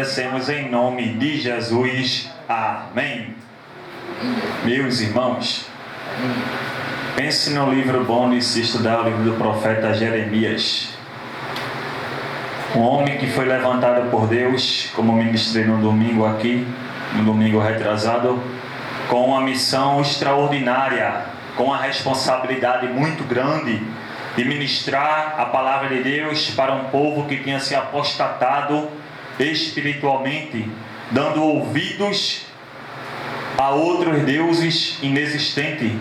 Agradecemos em nome de Jesus. Amém. Meus irmãos, pense no livro bom de se estudar, o livro do profeta Jeremias. Um homem que foi levantado por Deus, como ministrei no domingo aqui, no domingo retrasado, com uma missão extraordinária, com uma responsabilidade muito grande de ministrar a palavra de Deus para um povo que tinha se apostatado espiritualmente, dando ouvidos a outros deuses inexistentes.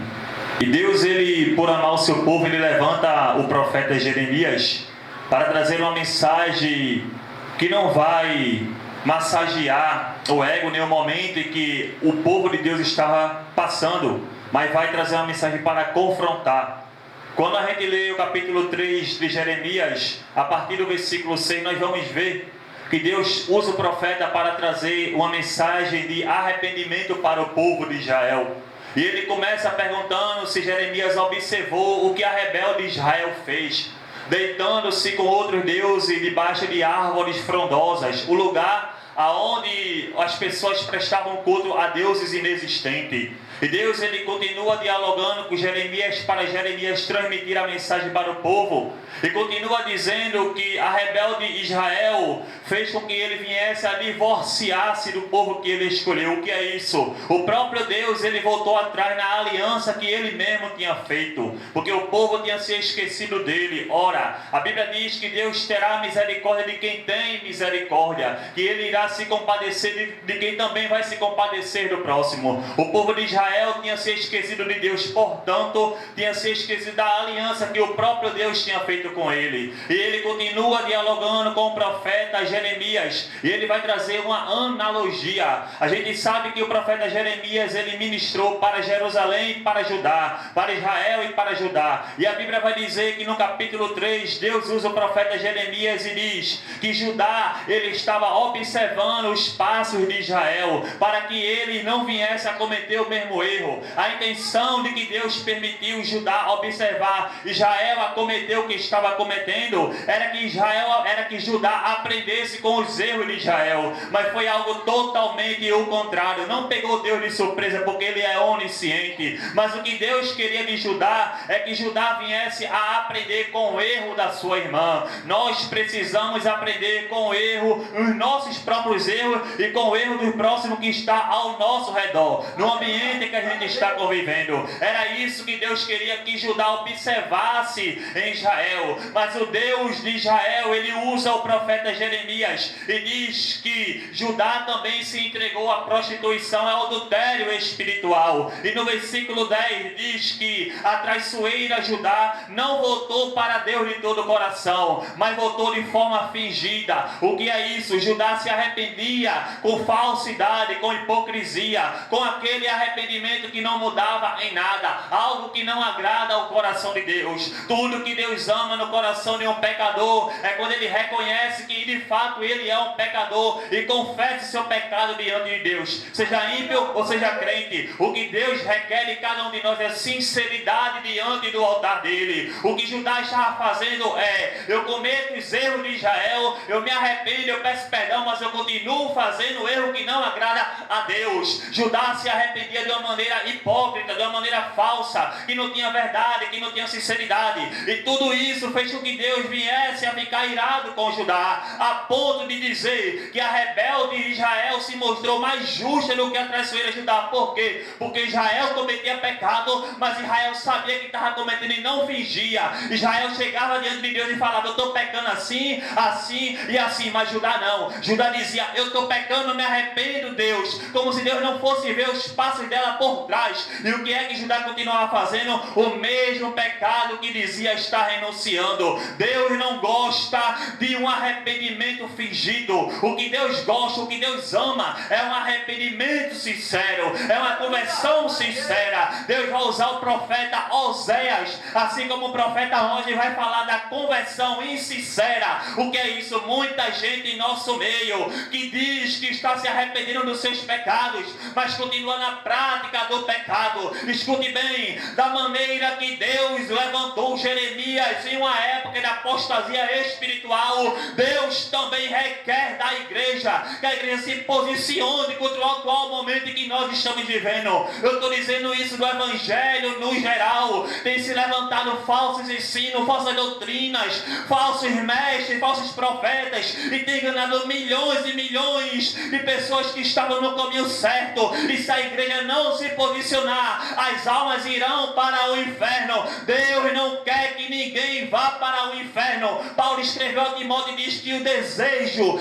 E Deus, ele, por amar o seu povo, ele levanta o profeta Jeremias para trazer uma mensagem que não vai massagear o ego em nenhum momento em que o povo de Deus estava passando, mas vai trazer uma mensagem para confrontar. Quando a gente lê o capítulo 3 de Jeremias, a partir do versículo 6, nós vamos ver que Deus usa o profeta para trazer uma mensagem de arrependimento para o povo de Israel. E ele começa perguntando se Jeremias observou o que a rebelde Israel fez, deitando-se com outros deuses debaixo de árvores frondosas, o lugar aonde as pessoas prestavam culto a deuses inexistentes. E Deus, ele continua dialogando com Jeremias para Jeremias transmitir a mensagem para o povo. E continua dizendo que a rebelde Israel fez com que ele viesse a divorciar-se do povo que ele escolheu. O que é isso? O próprio Deus, ele voltou atrás na aliança que ele mesmo tinha feito, porque o povo tinha se esquecido dele. Ora, a Bíblia diz que Deus terá misericórdia de quem tem misericórdia, que ele irá se compadecer de quem também vai se compadecer do próximo. O povo de Israel tinha se esquecido de Deus, portanto, tinha se esquecido da aliança que o próprio Deus tinha feito com ele. E ele continua dialogando com o profeta Jeremias, e ele vai trazer uma analogia. A gente sabe que o profeta Jeremias, ele ministrou para Jerusalém, para Judá, para Israel e para Judá. E a Bíblia vai dizer que no capítulo 3, Deus usa o profeta Jeremias e diz que Judá, ele estava observando os passos de Israel, para que ele não viesse a cometer o mesmo erro. A intenção de que Deus permitiu Judá observar Israel a cometer o que estava cometendo era que Judá aprendesse com os erros de Israel, mas foi algo totalmente o contrário. Não pegou Deus de surpresa, porque ele é onisciente, mas o que Deus queria de Judá é que Judá viesse a aprender com o erro da sua irmã. Nós precisamos aprender com o erro, os nossos próprios erros e com o erro do próximo que está ao nosso redor, no ambiente que a gente está convivendo. Era isso que Deus queria que Judá observasse em Israel. Mas o Deus de Israel, ele usa o profeta Jeremias e diz que Judá também se entregou à prostituição, ao adultério espiritual. E no versículo 10 diz que a traiçoeira Judá não voltou para Deus de todo o coração, mas voltou de forma fingida. O que é isso? Judá se arrependia com falsidade, com hipocrisia, com aquele arrependimento que não mudava em nada, algo que não agrada ao coração de Deus. Tudo que Deus ama no coração de um pecador é quando ele reconhece que de fato ele é um pecador e confessa seu pecado diante de Deus, seja ímpio ou seja crente. O que Deus requer de cada um de nós é sinceridade diante do altar dele. O que Judá estava fazendo é: eu cometo os erros de Israel, eu me arrependo, eu peço perdão, mas eu continuo fazendo o erro que não agrada a Deus. Judá se arrependia de uma maneira hipócrita, de uma maneira falsa, que não tinha verdade, que não tinha sinceridade. E tudo isso fez com que Deus viesse a ficar irado com Judá, a ponto de dizer que a rebelde Israel se mostrou mais justa do que a traiçoeira Judá. Por quê? Porque Israel cometia pecado, mas Israel sabia que estava cometendo e não fingia. Israel chegava diante de Deus e falava: eu estou pecando assim, assim e assim. Mas Judá não. Judá dizia: eu estou pecando, me arrependo, Deus. Como se Deus não fosse ver os passos dela por trás. E o que é que Judá continuava fazendo? O mesmo pecado que dizia estar renunciando. Deus não gosta de um arrependimento fingido. O que Deus gosta, o que Deus ama ama, é um arrependimento sincero, é uma conversão sincera. Deus vai usar o profeta Oséias, assim como o profeta hoje vai falar da conversão insincera. O que é isso? Muita gente em nosso meio que diz que está se arrependendo dos seus pecados, mas continua na prática do pecado. Escute bem, da maneira que Deus levantou Jeremias em uma época de apostasia espiritual, Deus também requer da igreja que a igreja se posicione contra o atual momento em que nós estamos vivendo. Eu estou dizendo isso do evangelho no geral. Tem se levantado falsos ensinos, falsas doutrinas, falsos mestres, falsos profetas, e tem enganado milhões e milhões de pessoas que estavam no caminho certo. E se a igreja não se posicionar, as almas irão para o inferno. Deus não quer que ninguém vá para o inferno. Paulo escreveu a Timóteo e diz que o desejo,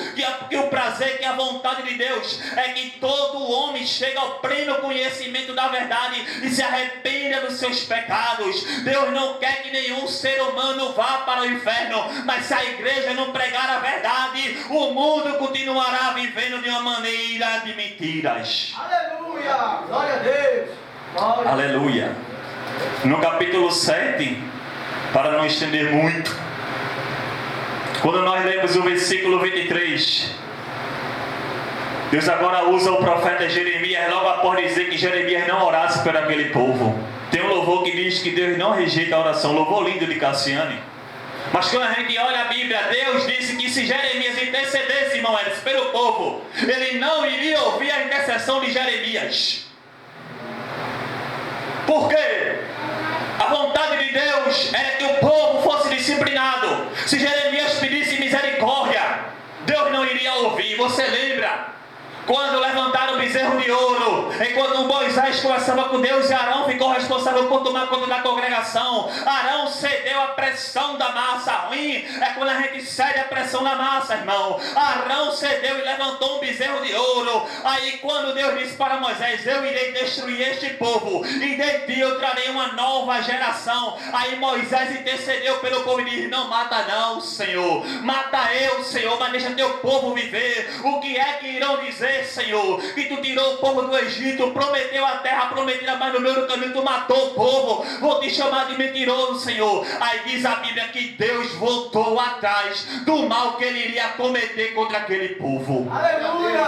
que o prazer, que a vontade de Deus é que todo homem chegue ao pleno conhecimento da verdade e se arrependa dos seus pecados. Deus não quer que nenhum ser humano vá para o inferno, mas se a igreja não pregar a verdade, o mundo continuará vivendo de uma maneira de mentiras. Aleluia! Glória a Deus! Glória. Aleluia! No capítulo 7, para não estender muito, quando nós lemos o versículo 23, Deus agora usa o profeta Jeremias logo após dizer que Jeremias não orasse por aquele povo. Tem um louvor que diz que Deus não rejeita a oração, louvor lindo de Cassiane. Mas quando a gente olha a Bíblia, Deus disse que se Jeremias intercedesse, irmão Edson, pelo povo, ele não iria ouvir a intercessão de Jeremias. Por quê? A vontade de Deus era que o povo fosse disciplinado. Se Jeremias pedisse misericórdia, Deus não iria ouvir. Você lembra? Quando levantaram o bezerro de ouro, enquanto Moisés conversava com Deus e Arão ficou responsável por tomar conta da congregação, Arão cedeu à pressão da massa. Ruim é quando a gente cede à pressão da massa, irmão. Arão cedeu e levantou um bezerro de ouro. Aí quando Deus disse para Moisés: eu irei destruir este povo, e de ti eu trarei uma nova geração. Aí Moisés intercedeu pelo povo e disse: não mata não, Senhor, mata eu, Senhor, mas deixa teu povo viver. O que é que irão dizer, Senhor, que tu tirou o povo do Egito, prometeu a terra prometida, mas no meio do caminho tu matou o povo? Vou te chamar de mentiroso, Senhor. Aí diz a Bíblia que Deus voltou atrás do mal que ele iria cometer contra aquele povo. Aleluia!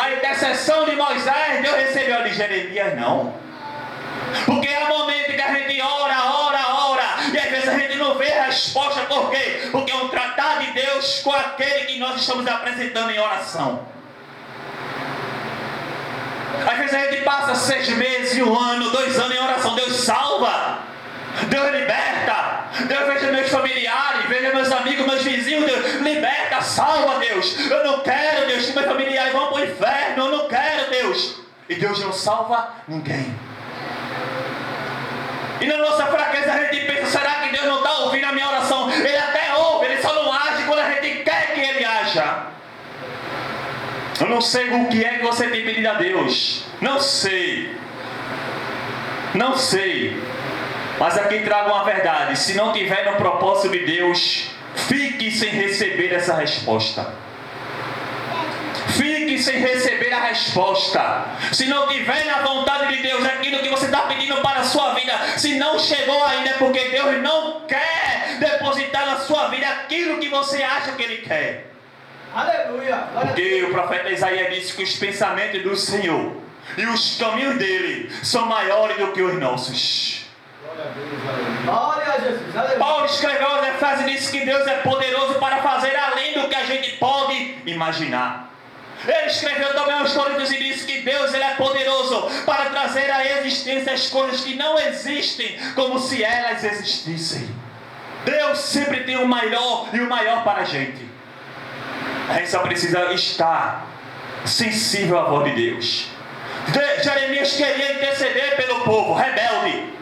A intercessão de Moisés, Deus recebeu a de Jeremias, não. Porque é o momento que a gente ora, e às vezes a gente não vê a resposta. Por quê? Porque é um tratar de Deus com aquele que nós estamos apresentando em oração. Às vezes a gente passa 6 meses, 1 ano, 2 anos em oração. Deus salva, Deus liberta, Deus veja meus familiares, veja meus amigos, meus vizinhos. Deus liberta, salva, Deus. Eu não quero, Deus, que meus familiares vão para o inferno. Eu não quero, Deus. E Deus não salva ninguém. E na nossa fraqueza a gente pensa: será que Deus não está ouvindo a minha oração? Ele até ouve, ele só não age quando a gente quer que ele haja. Eu não sei o que é que você tem pedido a Deus. Não sei. Mas aqui trago uma verdade: se não tiver no propósito de Deus, fique sem receber essa resposta. Fique sem receber a resposta. Se não tiver na vontade de Deus aquilo que você está pedindo para a sua vida, se não chegou ainda, é porque Deus não quer depositar na sua vida aquilo que você acha que Ele quer. Aleluia! Porque o profeta Isaías disse que os pensamentos do Senhor e os caminhos dele são maiores do que os nossos. Glória a Jesus! Aleluia! Paulo escreveu aos Efésios e disse que Deus é poderoso para fazer além do que a gente pode imaginar. Ele escreveu também aos Coríntios e disse que Deus, ele é poderoso para trazer à existência as coisas que não existem, como se elas existissem. Deus sempre tem o melhor e o maior para a gente. A gente só precisa estar sensível à voz de Deus. Jeremias queria interceder pelo povo rebelde,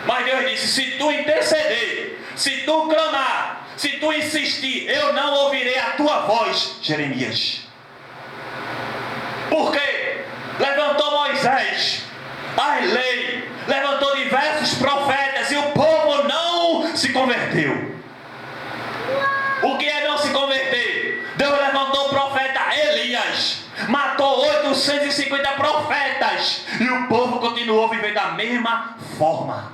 mas Deus disse: se tu interceder, se tu clamar, se tu insistir, eu não ouvirei a tua voz, Jeremias. Por quê? Levantou Moisés, as leis, levantou diversos profetas, e o povo não se converteu. O que é não se converter? Deus levantou o profeta Elias, matou 850 profetas, e o povo continuou vivendo da mesma forma.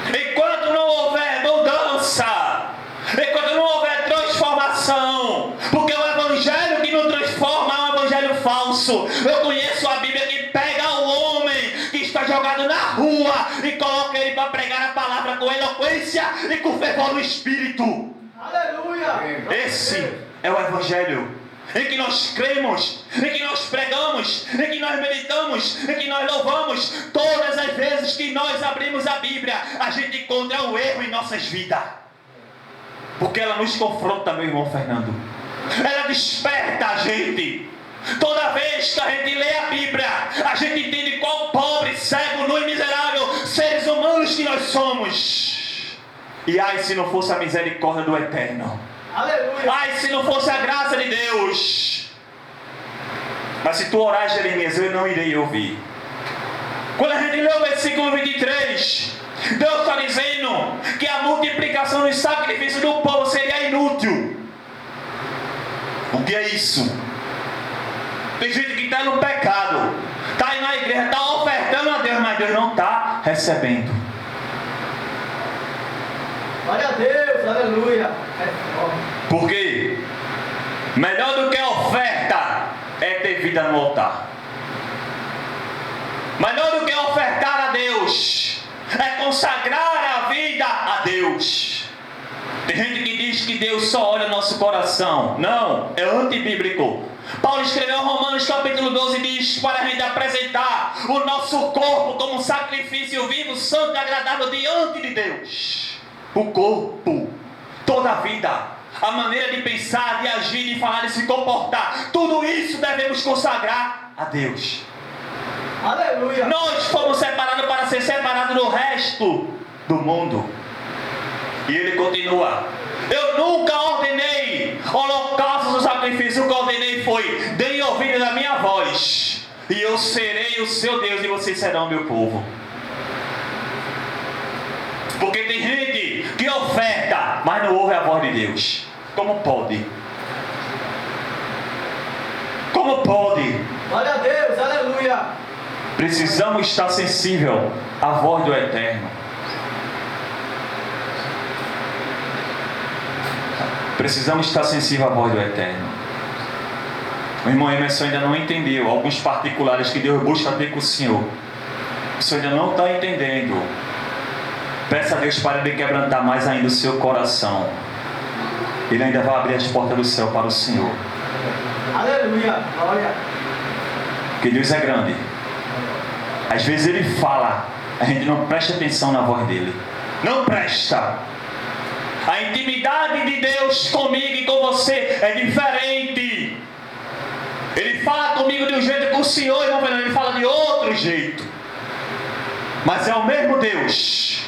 Enquanto não houver mudança, enquanto não houver transformação, porque o evangelho que não transforma é um evangelho falso. Eu conheço a Bíblia que pega o homem que está jogado na rua e coloca ele para pregar a palavra com eloquência e com fervor no Espírito. Aleluia! Esse é o evangelho em que nós cremos, em que nós pregamos, em que nós meditamos, em que nós louvamos. Todas as vezes que nós abrimos a Bíblia, a gente encontra um erro em nossas vidas, porque ela nos confronta, meu irmão Fernando. Ela desperta a gente. Toda vez que a gente lê a Bíblia, a gente entende qual pobre, cego, nu e miserável seres humanos que nós somos. E ai, se não fosse a misericórdia do Eterno. Aleluia! Ai, se não fosse a graça de Deus. Mas se tu orar, Jeremias, eu não irei ouvir. Quando a gente lê o versículo 23, Deus está dizendo que a multiplicação dos sacrifícios do povo seria inútil. O que é isso? Tem gente que está no pecado, está aí na igreja, está ofertando a Deus, mas Deus não está recebendo. Glória a Deus, aleluia! Por quê? Melhor do que a oferta é ter vida no altar. Melhor do que ofertar a Deus é consagrar a vida a Deus. Tem gente que diz que Deus só olha o nosso coração. Não, é antibíblico. Paulo escreveu em Romanos capítulo 12 e diz para a gente apresentar o nosso corpo como um sacrifício vivo, santo e agradável diante de Deus. O corpo, toda a vida, a maneira de pensar, de agir, de falar, de se comportar, tudo isso devemos consagrar a Deus. Aleluia! Nós fomos separados para ser separados do resto do mundo. E ele continua: eu nunca ordenei holocaustos ou sacrifícios. O que eu ordenei foi: deem ouvido da minha voz, e eu serei o seu Deus, e vocês serão meu povo. Porque tem gente que oferta, mas não ouve a voz de Deus. Como pode? Como pode? Glória a Deus, aleluia! Precisamos estar sensível à voz do Eterno. Precisamos estar sensível à voz do Eterno. O irmão Emerson ainda não entendeu alguns particulares que Deus busca ter com o Senhor. O Senhor ainda não está entendendo. Peça a Deus para Ele quebrantar mais ainda o seu coração. Ele ainda vai abrir as portas do céu para o Senhor. Aleluia! Glória! Porque Deus é grande. Às vezes Ele fala, a gente não presta atenção na voz dEle. Não presta. A intimidade de Deus comigo e com você é diferente. Ele fala comigo de um jeito, com o Senhor, irmão Fernando, Ele fala de outro jeito. Mas é o mesmo Deus.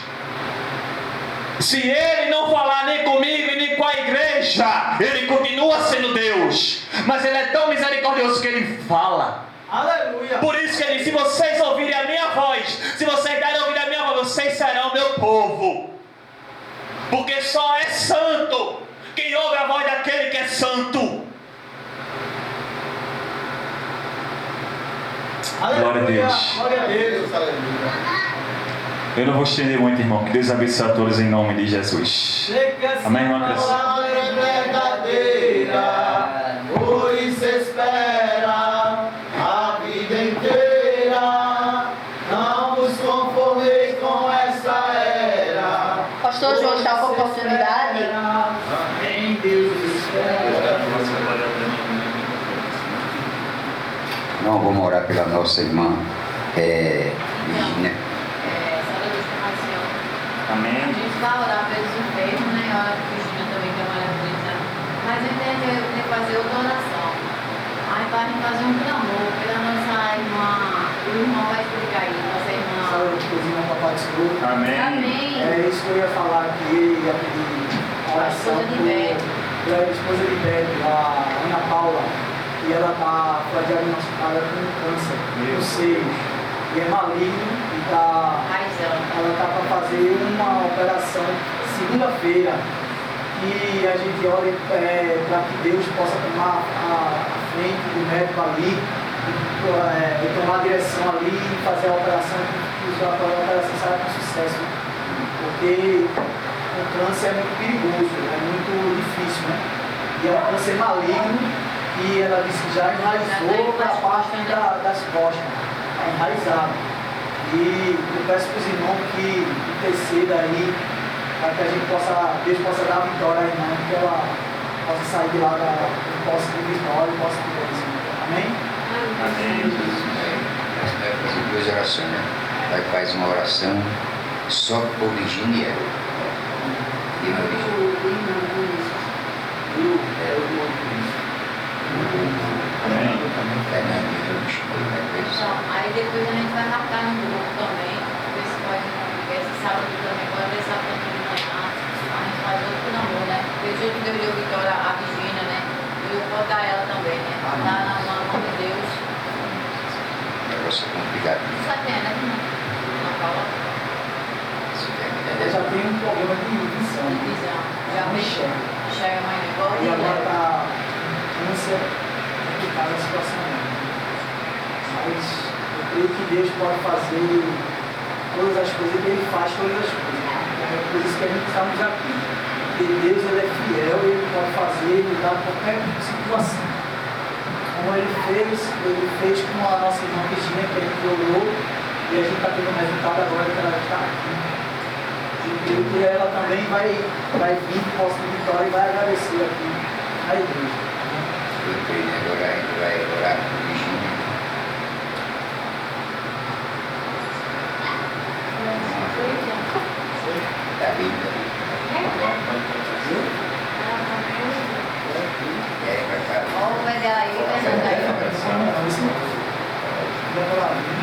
Se Ele não falar nem comigo e nem com a igreja, Ele continua sendo Deus. Mas Ele é tão misericordioso que Ele fala. Aleluia! Por isso que Ele diz: se vocês ouvirem a minha voz, se vocês derem ouvir a minha voz, vocês serão meu povo. Porque só é santo quem ouve a voz daquele que é santo. Aleluia! Glória a Deus. Glória a Deus, aleluia! Eu não vou estender muito, irmão. Que Deus abençoe a todos em nome de Jesus. Amém, irmã Cresce? Palavra é verdadeira, por isso espera a vida inteira. Não vos conformeis com essa era. Pastor João está com oportunidade. Amém, Deus espera. Não, vamos orar pela nossa irmã Virginia. Amém. A gente vai orar pelos enfermos, né? A Cristina também que é maravilhosa. Mas eu tenho que fazer outra oração. Aí para a gente fazer um clamor pela nossa irmã. O irmão vai explicar aí, nossa irmã. Saúde, cozinha, papai desculpa. Amém. Amém. É isso que eu ia falar aqui, ia pedir oração A esposa de Beto. pela esposa de Beto, a Ana Paula, e ela foi diagnosticada com câncer no seio, e é maligno, e ela está para fazer uma operação segunda-feira, e que a gente ore para que Deus possa tomar a frente do médico ali, e tomar a direção ali e fazer a operação, que a operação saia com sucesso. Porque o câncer é muito perigoso, é muito difícil, né? E é um câncer maligno que ela disse que já enraizou para a parte das costas, é enraizado. E eu peço para os irmãos que intercedam aí, para que a gente Deus possa dar a vitória à irmã, que ela possa sair de lá do posse de vitória e possa ter isso. Amém? Amém. Nós vai fazer duas orações, né? Vai faz uma oração só por Virginia. E uma Então, aí depois a gente vai marcar no grupo também, ver se pode, esse sábado também, pode ter sábado de manhã, a gente faz outro namoro, né? Porque o dia que Deus deu vitória à Virgínia, né? E eu vou dar ela também, né? Dar na mão de Deus. negócio complicado. Só tem, né? Não fala. Ela já tem um problema de visão. Visão. Já Enxerga. enxerga mais igual E agora está câncer, complicada a situação. Mas eu creio que Deus pode fazer todas as coisas e Ele faz todas as coisas. É por isso que a gente estamos aqui. Porque Deus ele é fiel e Ele pode fazer, mudar qualquer situação. Como Ele fez com a nossa irmã Virginia, que a gente orou, e a gente está tendo um resultado agora que ela está aqui. E creio que ela também vai vir com posse de vitória e vai agradecer aqui na igreja. Eu creio que agora a gente vai orar com Virginia. Da vida. Ou vai dar aí, vai dar aí.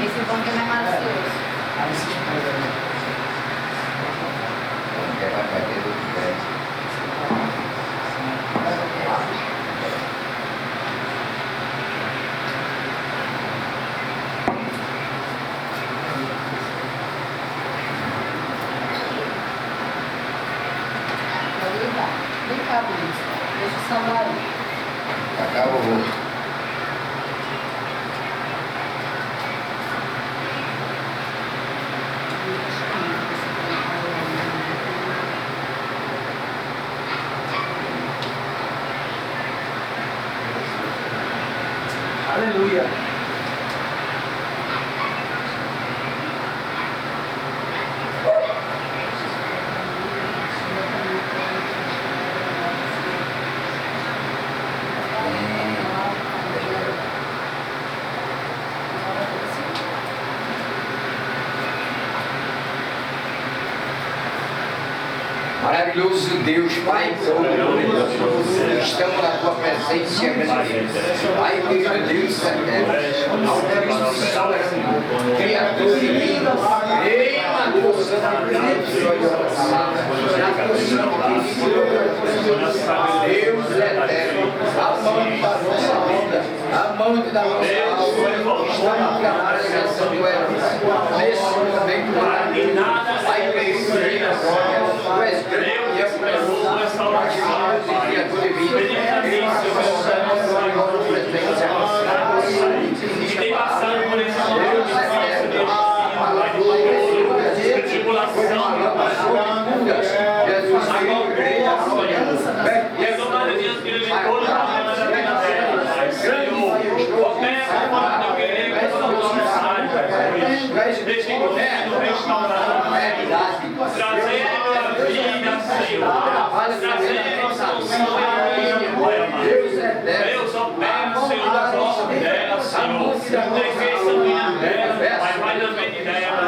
Esse banco é mais malicioso. Vem cá, Billy. Deixa o samba aí. Acaba o rosto. Aleluia. Maravilhoso Deus, Pai, estamos na Tua presença, Pai, querido Deus, Criador divino, reina Deus, Deus eterno, amante da nossa vida, amante da nossa alma, estamos clamando essa tua herança, nesse momento maravilhoso, Pai, querido Deus, Tu és grande e é poderoso, restaurativo e criador de vida, E tem passado por esse momento de tribulação, Jesus, e a tomada de Deus em todos os problemas da vida dela, Senhor, opera para o teu querer com toda a vontade, deixa em governo restaurar, trazer vida, Senhor, trazer expansão Deus, opera, Senhor, da força dela, Senhor, defesa sanguínea dela, Pai, vai na mente dela,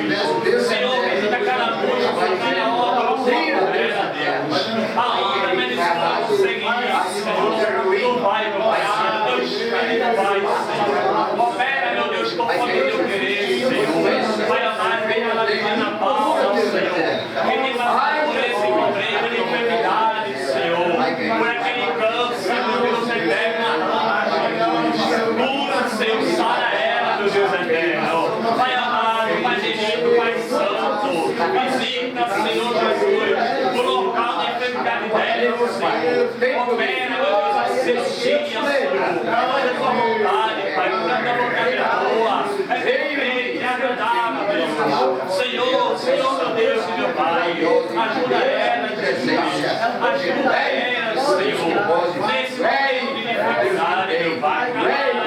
Jesus, Senhor, visita cada música, cada obra, dela, Deus, a obra medicinal seguinte, Senhor, tu vai, meu Pai, teu Espírito vai, Senhor, opera, meu Deus, conforme o teu querer, Senhor, vai amar, venha na divina paz, Senhor, que tem passado por esse problema de enfermidade, Senhor, por aquele câncer, meu Deus eterno, cura, Senhor, sara ela, meu Deus eterno, vai amar, siga, Senhor. Faz a tua vontade, Pai, porque a tua vontade é boa, é perfeita, é agradável, Deus. Senhor, meu Deus e meu Pai, ajuda ela, Jesus. Ajuda ela, Senhor. Nesse momento de dificuldade, meu Pai, trabalha.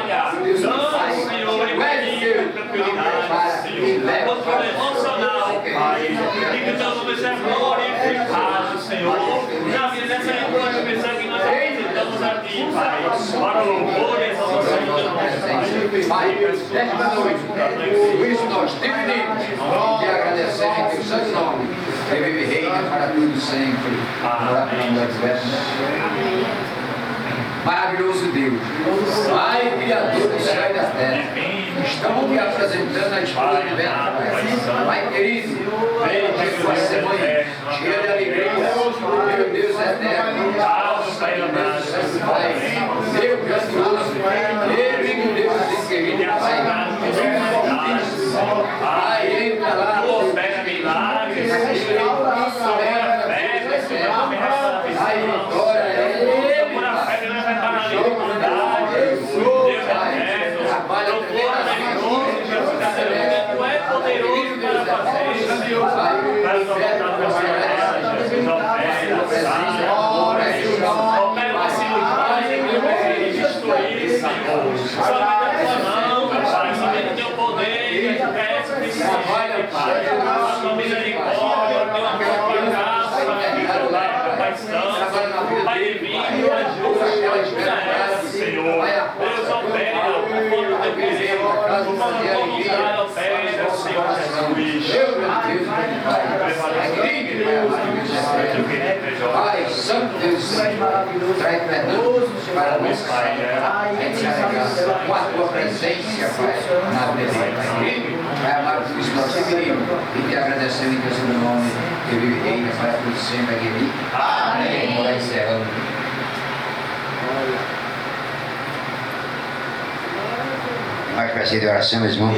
Não, Senhor, equilíbrio, tranquilidade, Senhor. Controle emocional, Pai. E que o teu nome seja glorificado, Senhor. Na vida dessa igreja, pensando que nós acreditamos a Ti, Pai. Para o louvor e exaltação do teu nome, Pai, nesta noite, por isso nós dividimos e agradecemos em teu santo nome, que vive e reina para tudo sempre. Amém. Maravilhoso Deus, Pai, Criador do céu e da terra, estamos te apresentando a esposa de Beto, Pai querido, uma semana cheia de alegria, meu Deus eterno, Pai, meu grandioso, meu Deus querido, Pai, entra lá, opera milagres, opera fé, Pai, glória a Ele. Pai divino, ajuda ela, Senhor. Deus opera, quando teu querer, quando vontade opera, Senhor Jesus. Pai, Santo Deus, traz perdão para nós, Pai, com a tua presença, Pai, na vida, Pai. Pai amado, por isso nós te pedimos e te agradecemos em teu santo nome, que vive e reina para todos sempre aqui. Amém. Vamos lá encerrando. Mais preciso de oração, meu irmão.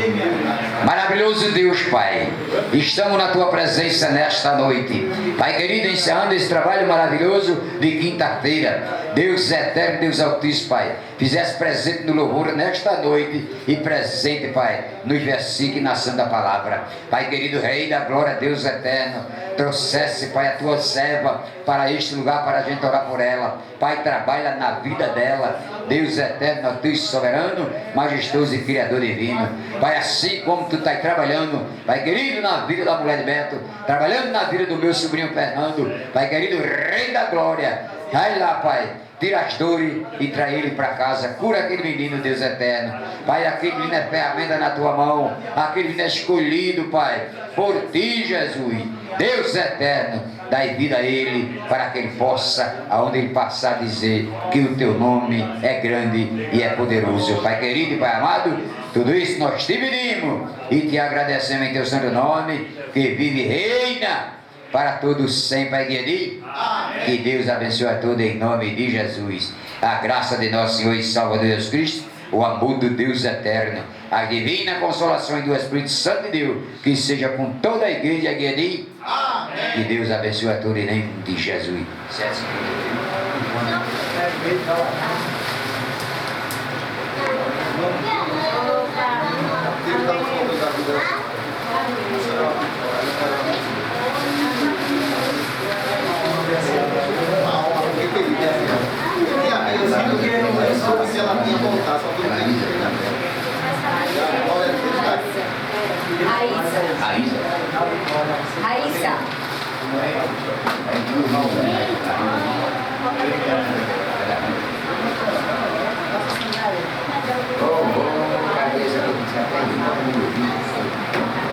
Maravilhoso Deus, Pai, estamos na tua presença nesta noite, Pai querido, encerrando esse trabalho maravilhoso de quinta-feira. Deus eterno, Deus altíssimo, Pai, fizesse presente no louvor nesta noite e presente, Pai, nos versículos e na santa palavra. Pai querido, Rei da glória, Deus eterno, trouxesse, Pai, a tua serva para este lugar, para a gente orar por ela. Pai, trabalha na vida dela, Deus eterno, Deus soberano, majestoso e Criador divino. Pai, assim como tu estás trabalhando, Pai querido, na vida da mulher de Beto, trabalhando na vida do meu sobrinho Fernando, Pai querido, Rei da glória, vai lá, Pai, tira as dores e traz ele para casa, cura aquele menino, Deus eterno. Pai, aquele menino é ferramenta na tua mão, aquele menino é escolhido, Pai, por ti, Jesus, Deus eterno, dai vida a ele, para que ele possa, aonde ele passar, dizer que o teu nome é grande e é poderoso. Pai querido e Pai amado, tudo isso nós te pedimos e te agradecemos em teu santo nome, que vive e reina para todos sempre, Pai querido. Que Deus abençoe a todos em nome de Jesus. A graça de nosso Senhor e Salvador Jesus Cristo, o amor do Deus eterno, a divina consolação do Espírito Santo de Deus, que seja com toda a igreja aqui. Que Deus abençoe a todos em nome de Jesus. Se ela tinha voltado, só que Raíssa. Oh.